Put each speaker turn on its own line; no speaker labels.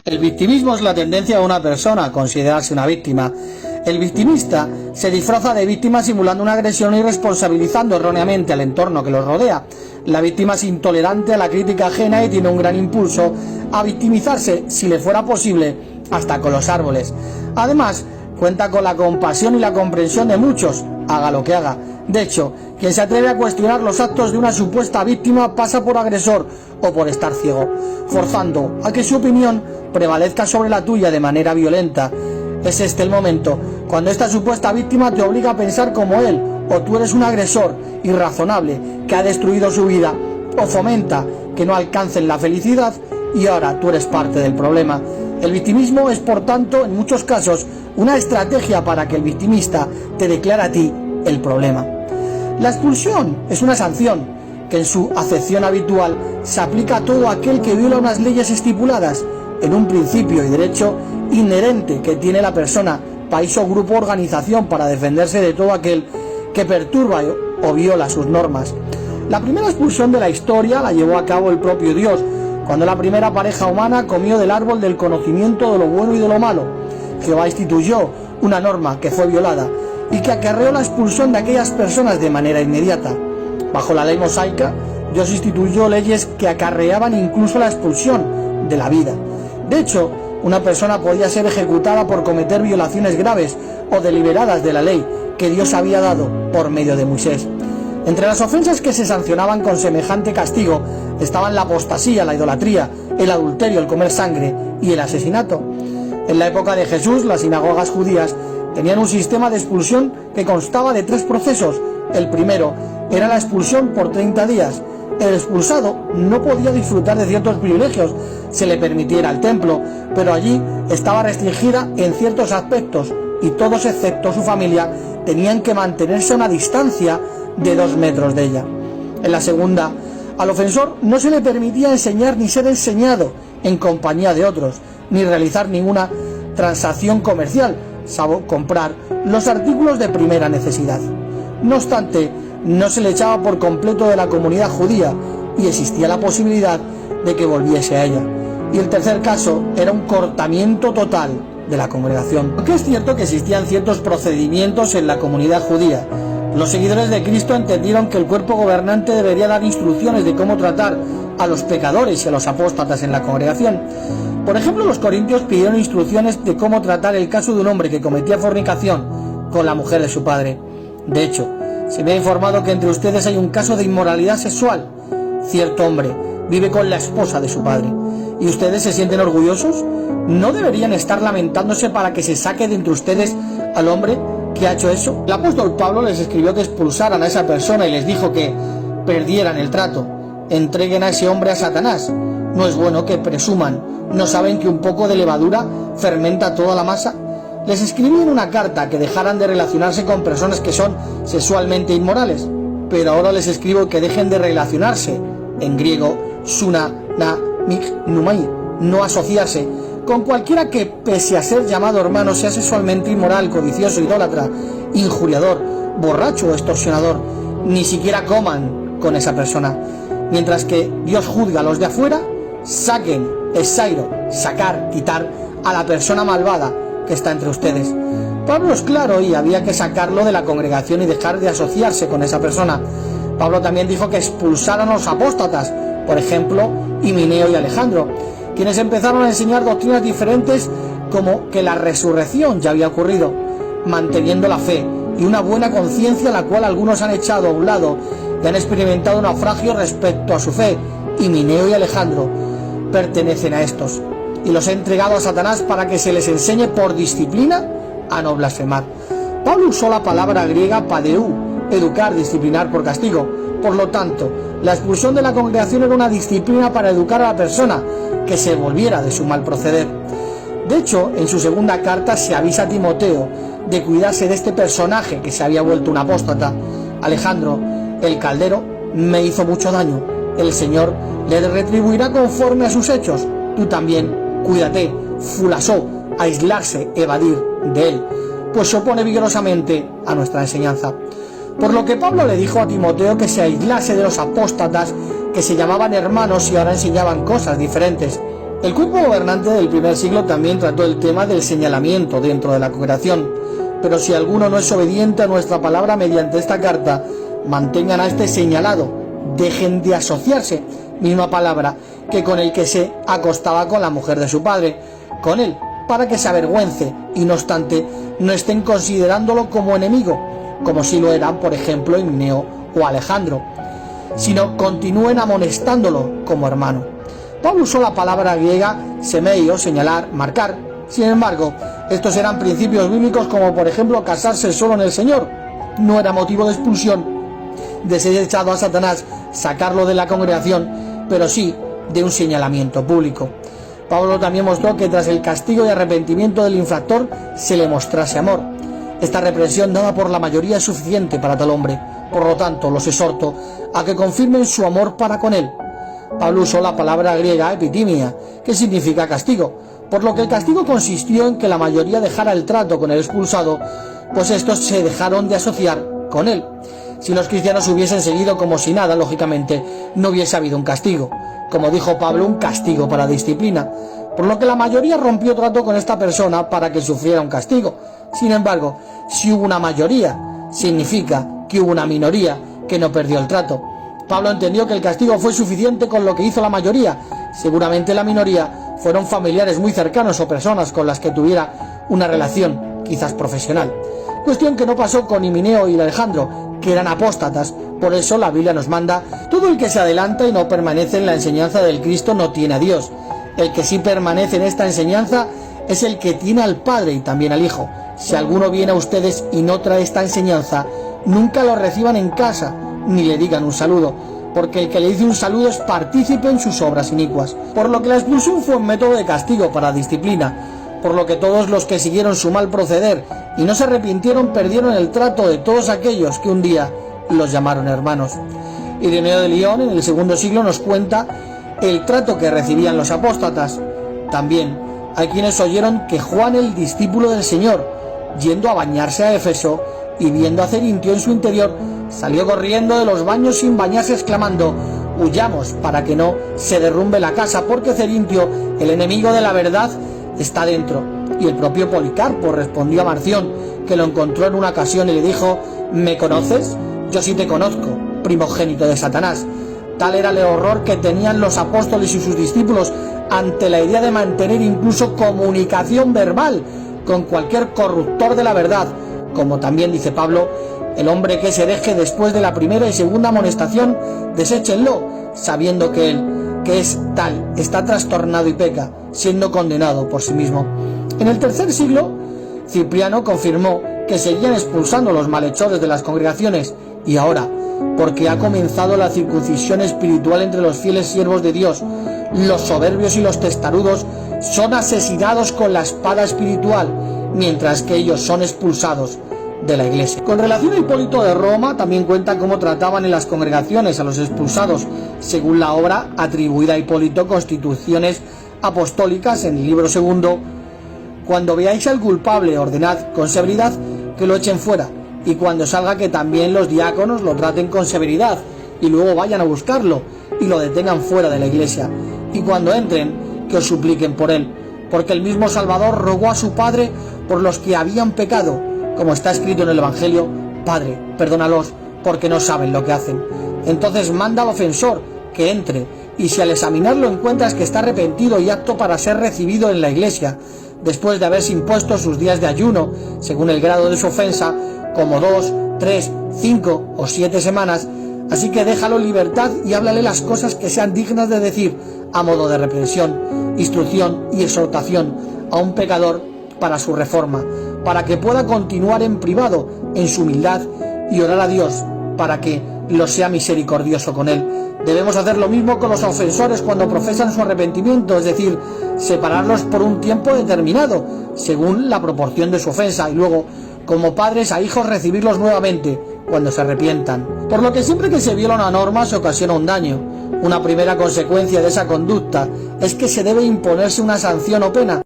El victimismo es la tendencia de una persona a considerarse una víctima. El victimista se disfraza de víctima simulando una agresión y responsabilizando erróneamente al entorno que los rodea. La víctima es intolerante a la crítica ajena y tiene un gran impulso a victimizarse, si le fuera posible, hasta con los árboles. Además, cuenta con la compasión y la comprensión de muchos, haga lo que haga. De hecho, quien se atreve a cuestionar los actos de una supuesta víctima pasa por agresor o por estar ciego, forzando a que su opinión prevalezca sobre la tuya de manera violenta. Es este el momento cuando esta supuesta víctima te obliga a pensar como él, o tú eres un agresor irrazonable que ha destruido su vida, o fomenta que no alcancen la felicidad y ahora tú eres parte del problema. El victimismo es, por tanto, en muchos casos, una estrategia para que el victimista te declare a ti el problema. La expulsión es una sanción que en su acepción habitual se aplica a todo aquel que viola unas leyes estipuladas en un principio y derecho inherente que tiene la persona, país o grupo o organización para defenderse de todo aquel que perturba o viola sus normas. La primera expulsión de la historia la llevó a cabo el propio Dios, cuando la primera pareja humana comió del árbol del conocimiento de lo bueno y de lo malo. Jehová instituyó una norma que fue violada y que acarreó la expulsión de aquellas personas de manera inmediata. Bajo la ley mosaica, Dios instituyó leyes que acarreaban incluso la expulsión de la vida. De hecho, una persona podía ser ejecutada por cometer violaciones graves o deliberadas de la ley que Dios había dado por medio de Moisés. Entre las ofensas que se sancionaban con semejante castigo estaban la apostasía, la idolatría, el adulterio, el comer sangre y el asesinato. En la época de Jesús, las sinagogas judías tenían un sistema de expulsión que constaba de 3 procesos. El primero era la expulsión por 30 días. El expulsado no podía disfrutar de ciertos privilegios, se le permitiera al templo, pero allí estaba restringida en ciertos aspectos y todos excepto su familia tenían que mantenerse a una distancia de 2 metros de ella. En la segunda, al ofensor no se le permitía enseñar ni ser enseñado en compañía de otros, ni realizar ninguna transacción comercial, salvo comprar los artículos de primera necesidad. No obstante, no se le echaba por completo de la comunidad judía y existía la posibilidad de que volviese a ella. Y el tercer caso era un cortamiento total de la congregación. Aunque es cierto que existían ciertos procedimientos en la comunidad judía, los seguidores de Cristo entendieron que el cuerpo gobernante debería dar instrucciones de cómo tratar a los pecadores y a los apóstatas en la congregación. Por ejemplo, los corintios pidieron instrucciones de cómo tratar el caso de un hombre que cometía fornicación con la mujer de su padre. De hecho, se me ha informado que entre ustedes hay un caso de inmoralidad sexual. Cierto hombre vive con la esposa de su padre. ¿Y ustedes se sienten orgullosos? ¿No deberían estar lamentándose para que se saque de entre ustedes al hombre que ha hecho eso? El apóstol Pablo les escribió que expulsaran a esa persona y les dijo que perdieran el trato. Entreguen a ese hombre a Satanás. No es bueno que presuman. ¿No saben que un poco de levadura fermenta toda la masa? Les escribí en una carta que dejaran de relacionarse con personas que son sexualmente inmorales, pero ahora les escribo que dejen de relacionarse, en griego, suna, na, mig, numai, no asociarse, con cualquiera que, pese a ser llamado hermano, sea sexualmente inmoral, codicioso, idólatra, injuriador, borracho o extorsionador. Ni siquiera coman con esa persona. Mientras que Dios juzga a los de afuera, saquen, esairo, sacar, quitar a la persona malvada que está entre ustedes. Pablo es claro y había que sacarlo de la congregación y dejar de asociarse con esa persona. Pablo también dijo que expulsaran a los apóstatas, por ejemplo, Himeneo y Alejandro, quienes empezaron a enseñar doctrinas diferentes como que la resurrección ya había ocurrido, manteniendo la fe y una buena conciencia, la cual algunos han echado a un lado y han experimentado naufragio respecto a su fe. Himeneo y Alejandro pertenecen a estos y los he entregado a Satanás para que se les enseñe por disciplina a no blasfemar. Pablo usó la palabra griega padeu, educar, disciplinar por castigo. Por lo tanto, la expulsión de la congregación era una disciplina para educar a la persona que se volviera de su mal proceder. De hecho, en su segunda carta se avisa a Timoteo de cuidarse de este personaje que se había vuelto un apóstata. Alejandro, el caldero, me hizo mucho daño. El Señor le retribuirá conforme a sus hechos. Tú también, cuídate, fulasó, aislarse, evadir de él, pues se opone vigorosamente a nuestra enseñanza. Por lo que Pablo le dijo a Timoteo que se aislase de los apóstatas que se llamaban hermanos y ahora enseñaban cosas diferentes. El cuerpo gobernante del primer siglo también trató el tema del señalamiento dentro de la congregación, pero si alguno no es obediente a nuestra palabra mediante esta carta, mantengan a este señalado, dejen de asociarse, misma palabra que con el que se acostaba con la mujer de su padre, con él, para que se avergüence y no obstante no estén considerándolo como enemigo, como si lo eran por ejemplo Himeneo o Alejandro, sino continúen amonestándolo como hermano. Pablo usó la palabra griega semeio, señalar, marcar. Sin embargo, estos eran principios bíblicos como por ejemplo casarse solo en el Señor. No era motivo de expulsión, de ser echado a Satanás, sacarlo de la congregación, pero sí de un señalamiento público. Pablo también mostró que tras el castigo y arrepentimiento del infractor se le mostrase amor. Esta represión dada por la mayoría es suficiente para tal hombre. Por lo tanto, los exhorto a que confirmen su amor para con él. Pablo usó la palabra griega epitimia, que significa castigo, por lo que el castigo consistió en que la mayoría dejara el trato con el expulsado, pues estos se dejaron de asociar con él. Si los cristianos hubiesen seguido como si nada, lógicamente no hubiese habido un castigo. Como dijo Pablo, un castigo para disciplina, por lo que la mayoría rompió trato con esta persona para que sufriera un castigo. Sin embargo, si hubo una mayoría, significa que hubo una minoría que no perdió el trato. Pablo entendió que el castigo fue suficiente con lo que hizo la mayoría. Seguramente la minoría fueron familiares muy cercanos o personas con las que tuviera una relación, quizás profesional. Cuestión que no pasó con Himeneo y Alejandro, que eran apóstatas. Por eso la Biblia nos manda: todo el que se adelanta y no permanece en la enseñanza del Cristo no tiene a Dios. El que sí permanece en esta enseñanza es el que tiene al Padre y también al Hijo. Si alguno viene a ustedes y no trae esta enseñanza, nunca lo reciban en casa, ni le digan un saludo, porque el que le dice un saludo es partícipe en sus obras inicuas. Por lo que la expulsión fue un método de castigo para disciplina, por lo que todos los que siguieron su mal proceder y no se arrepintieron perdieron el trato de todos aquellos que un día los llamaron hermanos. Ireneo de León en el segundo siglo nos cuenta el trato que recibían los apóstatas. También hay quienes oyeron que Juan, el discípulo del Señor, yendo a bañarse a Éfeso y viendo a Cerintio en su interior, salió corriendo de los baños sin bañarse exclamando: huyamos para que no se derrumbe la casa, porque Cerintio, el enemigo de la verdad, está dentro. Y el propio Policarpo respondió a Marción, que lo encontró en una ocasión y le dijo: ¿me conoces? Yo sí te conozco, primogénito de Satanás. Tal era el horror que tenían los apóstoles y sus discípulos ante la idea de mantener incluso comunicación verbal con cualquier corruptor de la verdad. Como también dice Pablo: el hombre que se deje después de la primera y segunda amonestación, deséchenlo, sabiendo que él, que es tal, está trastornado y peca, siendo condenado por sí mismo. En el tercer siglo, Cipriano confirmó que seguían expulsando los malhechores de las congregaciones, y ahora, porque ha comenzado la circuncisión espiritual entre los fieles siervos de Dios, los soberbios y los testarudos son asesinados con la espada espiritual, mientras que ellos son expulsados de la iglesia. Con relación a Hipólito de Roma, también cuenta cómo trataban en las congregaciones a los expulsados, según la obra atribuida a Hipólito, Constituciones Apostólicas, en el libro segundo: cuando veáis al culpable, ordenad con severidad que lo echen fuera, y cuando salga que también los diáconos lo traten con severidad, y luego vayan a buscarlo y lo detengan fuera de la iglesia, y cuando entren que os supliquen por él, porque el mismo Salvador rogó a su Padre por los que habían pecado, como está escrito en el Evangelio: Padre, perdónalos, porque no saben lo que hacen. Entonces manda al ofensor que entre, y si al examinarlo encuentras que está arrepentido y apto para ser recibido en la iglesia, después de haberse impuesto sus días de ayuno, según el grado de su ofensa, como 2, 3, 5 o 7 semanas, así que déjalo en libertad y háblale las cosas que sean dignas de decir, a modo de reprensión, instrucción y exhortación a un pecador para su reforma, para que pueda continuar en privado en su humildad y orar a Dios para que lo sea misericordioso con él. Debemos hacer lo mismo con los ofensores cuando profesan su arrepentimiento, es decir, separarlos por un tiempo determinado, según la proporción de su ofensa, y luego, como padres a hijos, recibirlos nuevamente cuando se arrepientan. Por lo que siempre que se viola una norma se ocasiona un daño. Una primera consecuencia de esa conducta es que se debe imponerse una sanción o pena.